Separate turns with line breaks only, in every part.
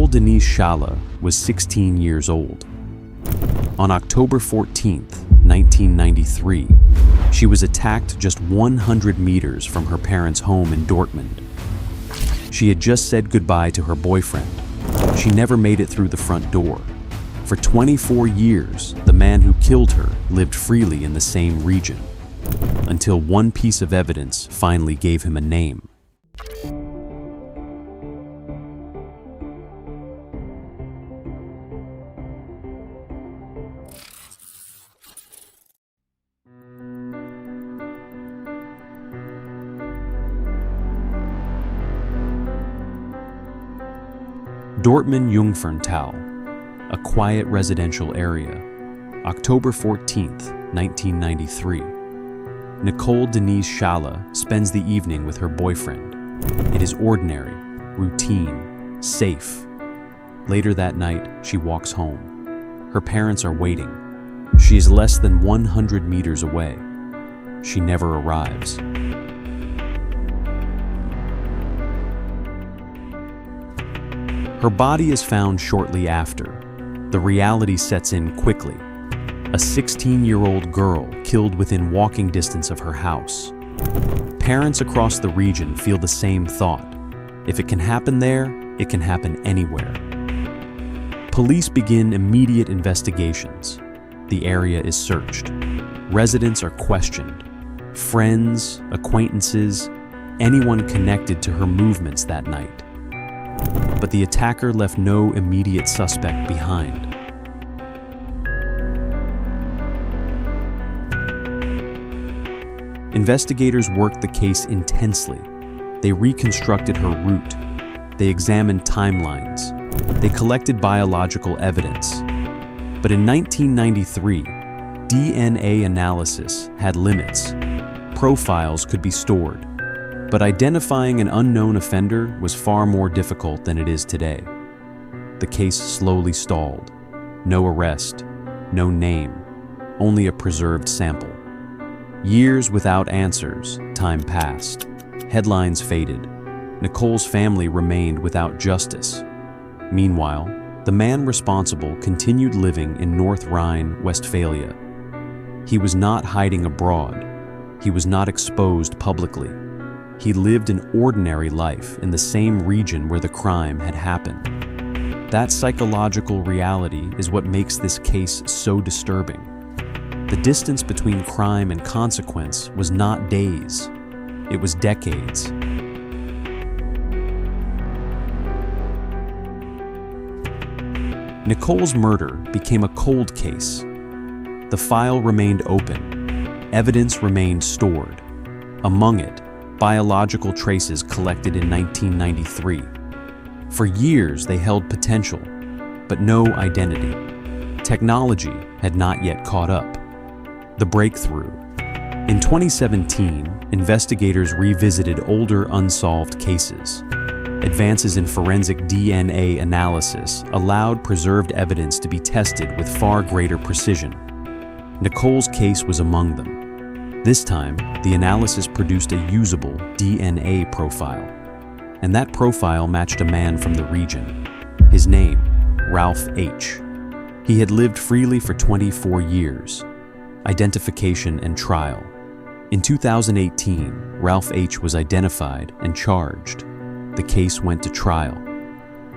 Nicole-Denise Schalla was 16 years old. On October 14, 1993, she was attacked just 100 meters from her parents' home in Dortmund. She had just said goodbye to her boyfriend. She never made it through the front door. For 24 years, the man who killed her lived freely in the same region, until one piece of evidence finally gave him a name. Dortmund Jungferntal, a quiet residential area. October 14, 1993. Nicole-Denise Schalla spends the evening with her boyfriend. It is ordinary, routine, safe. Later that night, she walks home. Her parents are waiting. She is less than 100 meters away. She never arrives. Her body is found shortly after. The reality sets in quickly. A 16-year-old girl killed within walking distance of her house. Parents across the region feel the same thought. If it can happen there, it can happen anywhere. Police begin immediate investigations. The area is searched. Residents are questioned. Friends, acquaintances, anyone connected to her movements that night. But the attacker left no immediate suspect behind. Investigators worked the case intensely. They reconstructed her route. They examined timelines. They collected biological evidence. But in 1993, DNA analysis had limits. Profiles could be stored. But identifying an unknown offender was far more difficult than it is today. The case slowly stalled. No arrest, no name, only a preserved sample. Years without answers, time passed. Headlines faded. Nicole's family remained without justice. Meanwhile, the man responsible continued living in North Rhine-Westphalia. He was not hiding abroad. He was not exposed publicly. He lived an ordinary life in the same region where the crime had happened. That psychological reality is what makes this case so disturbing. The distance between crime and consequence was not days, it was decades. Nicole's murder became a cold case. The file remained open. Evidence remained stored. Among it, biological traces collected in 1993. For years, they held potential, but no identity. Technology had not yet caught up. The breakthrough. In 2017, investigators revisited older unsolved cases. Advances in forensic DNA analysis allowed preserved evidence to be tested with far greater precision. Nicole's case was among them. This time, the analysis produced a usable DNA profile. And that profile matched a man from the region. His name, Ralf H. He had lived freely for 24 years. Identification and trial. In 2018, Ralf H. was identified and charged. The case went to trial.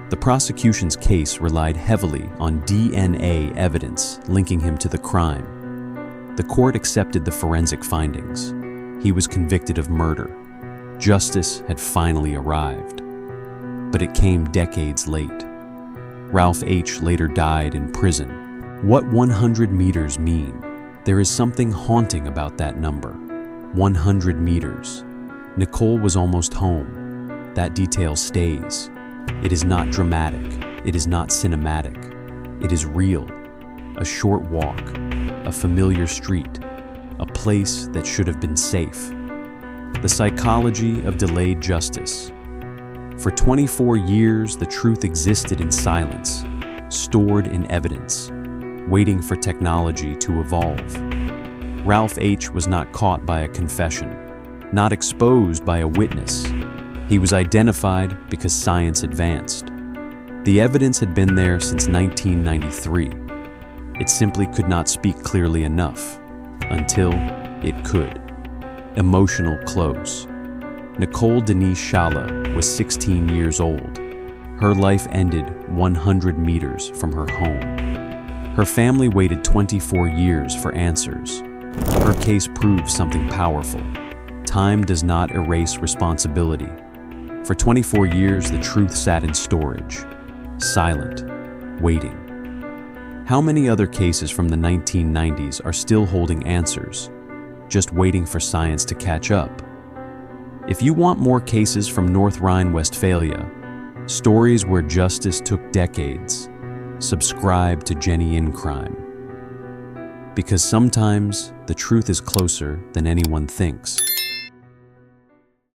The prosecution's case relied heavily on DNA evidence linking him to the crime. The court accepted the forensic findings. He was convicted of murder. Justice had finally arrived. But it came decades late. Ralf H. later died in prison. What 100 meters mean? There is something haunting about that number. 100 meters. Nicole was almost home. That detail stays. It is not dramatic. It is not cinematic. It is real. A short walk. A familiar street, a place that should have been safe. The psychology of delayed justice. For 24 years, the truth existed in silence, stored in evidence, waiting for technology to evolve. Ralf H. was not caught by a confession, not exposed by a witness. He was identified because science advanced. The evidence had been there since 1993. It simply could not speak clearly enough, until it could. Emotional close. Nicole-Denise Schalla was 16 years old. Her life ended 100 meters from her home. Her family waited 24 years for answers. Her case proves something powerful. Time does not erase responsibility. For 24 years, the truth sat in storage, silent, waiting. How many other cases from the 1990s are still holding answers, just waiting for science to catch up? If you want more cases from North Rhine-Westphalia, stories where justice took decades, subscribe to Jenny in Crime. Because sometimes the truth is closer than anyone thinks.